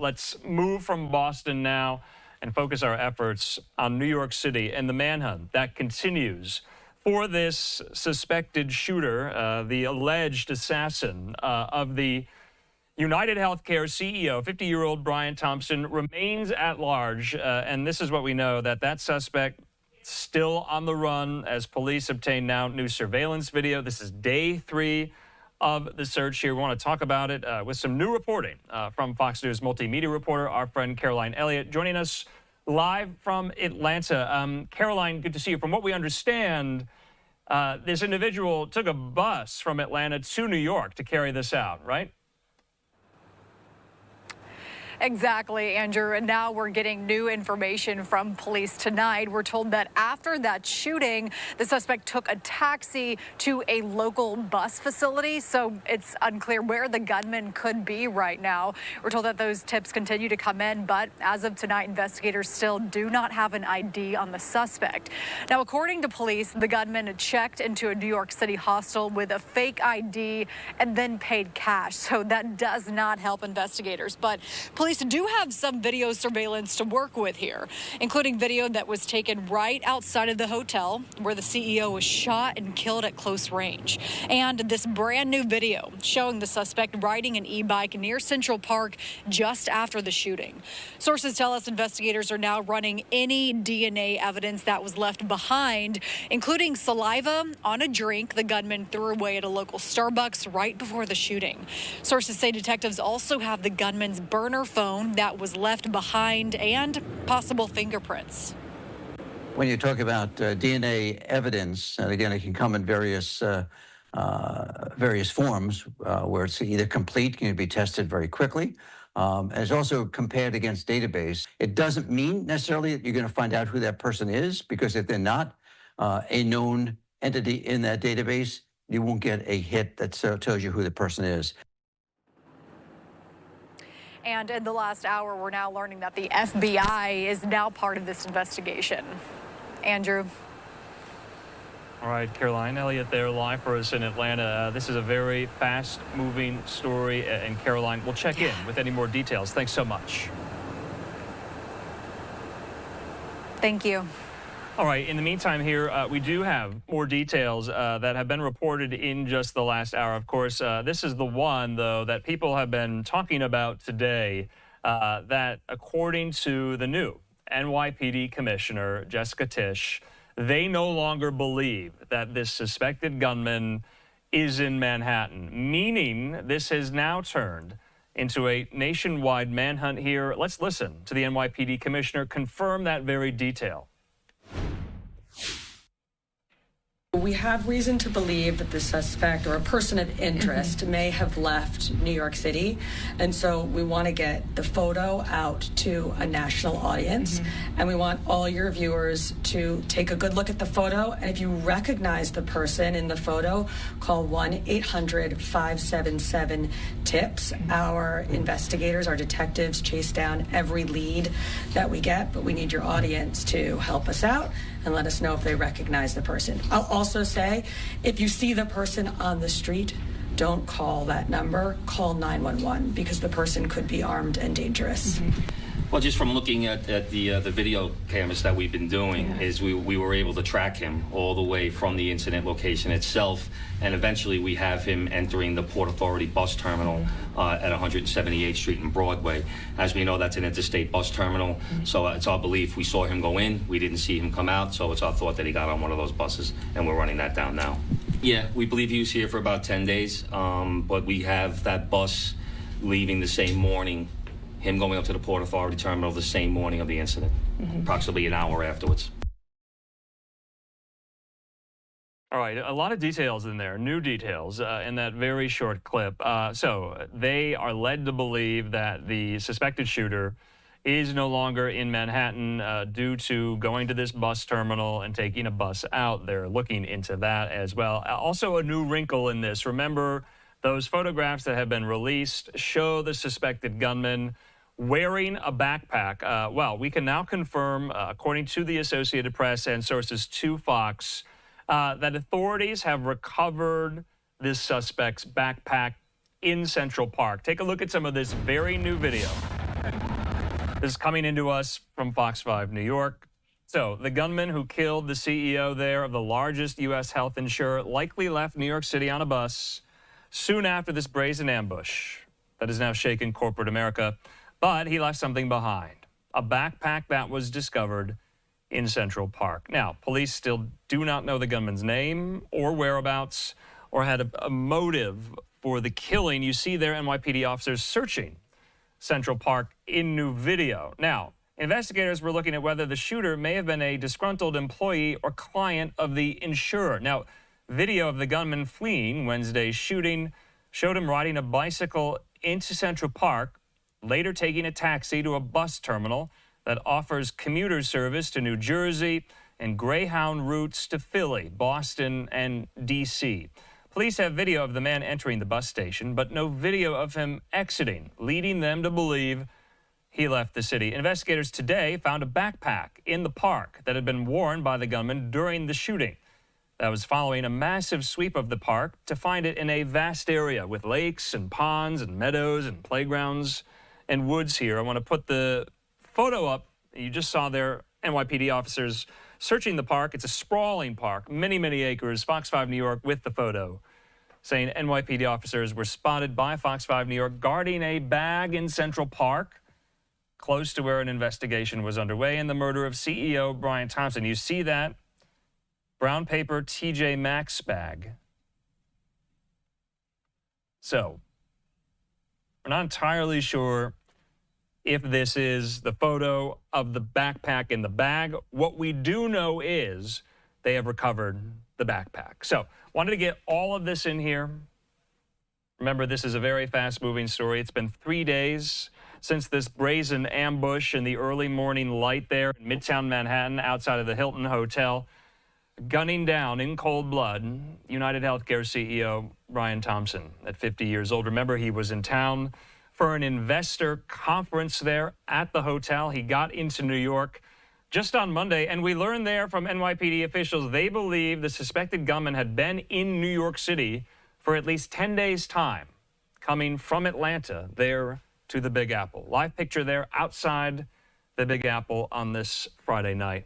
Let's move from Boston now and focus our efforts on New York City and the manhunt that continues for this suspected shooter, the alleged assassin of the UnitedHealthcare CEO, 50-year-old Brian Thompson, remains at large. And this is what we know, that suspect still on the run as police obtain now new surveillance video. This is day 3 of the search here. We want to talk about it with some new reporting from Fox News multimedia reporter, our friend Caroline Elliott, joining us live from Atlanta. Caroline, good to see you. From what we understand, this individual took a bus from Atlanta to New York to carry this out, right? Exactly, Andrew. And now we're getting new information from police tonight. We're told that after that shooting, the suspect took a taxi to a local bus facility. So it's unclear where the gunman could be right now. We're told that those tips continue to come in, but as of tonight, investigators still do not have an ID on the suspect. Now, according to police, the gunman checked into a New York City hostel with a fake ID and then paid cash. So that does not help investigators. But police do have some video surveillance to work with here, including video that was taken right outside of the hotel where the CEO was shot and killed at close range. And this brand new video showing the suspect riding an e-bike near Central Park just after the shooting. Sources tell us investigators are now running any DNA evidence that was left behind, including saliva on a drink the gunman threw away at a local Starbucks right before the shooting. Sources say detectives also have the gunman's burner phone that was left behind and possible fingerprints. When you talk about DNA evidence, and again, it can come in various forms, where it's either complete, can be tested very quickly, and it's also compared against database. It doesn't mean necessarily that you're going to find out who that person is, because if they're not a known entity in that database, you won't get a hit that tells you who the person is. And in the last hour, we're now learning that the FBI is now part of this investigation. Andrew. All right, Caroline Elliott there live for us in Atlanta. This is a very fast-moving story, and Caroline, we'll check in with any more details. Thanks so much. Thank you. All right, in the meantime here, we do have more details that have been reported in just the last hour. Of course, this is the one, though, that people have been talking about today, that according to the new NYPD Commissioner, Jessica Tisch, they no longer believe that this suspected gunman is in Manhattan, meaning this has now turned into a nationwide manhunt here. Let's listen to the NYPD Commissioner confirm that very detail. We have reason to believe that the suspect or a person of interest may have left New York City, and so we want to get the photo out to a national audience, and we want all your viewers to take a good look at the photo, and if you recognize the person in the photo, call 1-800-577-TIPS. Our investigators, our detectives chase down every lead that we get, but we need your audience to help us out and let us know if they recognize the person. I'll also say, if you see the person on the street, don't call that number, call 911, because the person could be armed and dangerous. Well, just from looking at the video cameras that we've been doing, is we were able to track him all the way from the incident location itself, and eventually we have him entering the Port Authority bus terminal at 178th Street and Broadway. As we know, that's an interstate bus terminal, so it's our belief we saw him go in, we didn't see him come out, so it's our thought that he got on one of those buses, and we're running that down now. Yeah, we believe he was here for about 10 days, but we have that bus leaving the same morning, him going up to the Port Authority terminal the same morning of the incident, approximately an hour afterwards. All right, a lot of details in there, new details in that very short clip. So they are led to believe that the suspected shooter is no longer in Manhattan due to going to this bus terminal and taking a bus out. They're looking into that as well. Also a new wrinkle in this. Remember, those photographs that have been released show the suspected gunman wearing a backpack. Well, we can now confirm, according to the Associated Press and sources to Fox, that authorities have recovered this suspect's backpack in Central Park. Take a look at some of this very new video. This is coming into us from Fox 5 New York. So, the gunman who killed the CEO there of the largest U.S. health insurer likely left New York City on a bus soon after this brazen ambush that has now shaken corporate America. But he left something behind, a backpack that was discovered in Central Park. Now, police still do not know the gunman's name or whereabouts or had a motive for the killing. You see there NYPD officers searching Central Park in new video. Now, investigators were looking at whether the shooter may have been a disgruntled employee or client of the insurer. Now, video of the gunman fleeing Wednesday's shooting showed him riding a bicycle into Central Park, later taking a taxi to a bus terminal that offers commuter service to New Jersey and Greyhound routes to Philly, Boston, and D.C. Police have video of the man entering the bus station, but no video of him exiting, leading them to believe he left the city. Investigators today found a backpack in the park that had been worn by the gunman during the shooting. That was following a massive sweep of the park to find it in a vast area with lakes and ponds and meadows and playgrounds and woods here. I want to put the photo up. You just saw there NYPD officers searching the park. It's a sprawling park, many, many acres. Fox 5 New York with the photo saying NYPD officers were spotted by Fox 5 New York guarding a bag in Central Park, close to where an investigation was underway in the murder of CEO Brian Thompson. You see that brown paper TJ Maxx bag. So, we're not entirely sure if this is the photo of the backpack in the bag. What we do know is they have recovered the backpack. So, wanted to get all of this in here. Remember, this is a very fast-moving story. It's been 3 days since this brazen ambush in the early morning light there in Midtown Manhattan outside of the Hilton Hotel, gunning down in cold blood UnitedHealthcare CEO Brian Thompson at 50 years old. Remember, he was in town for an investor conference there at the hotel. He got into New York just on Monday, and we learned there from NYPD officials they believe the suspected gunman had been in New York City for at least 10 days' time, coming from Atlanta there to the Big Apple. Live picture there outside the Big Apple on this Friday night.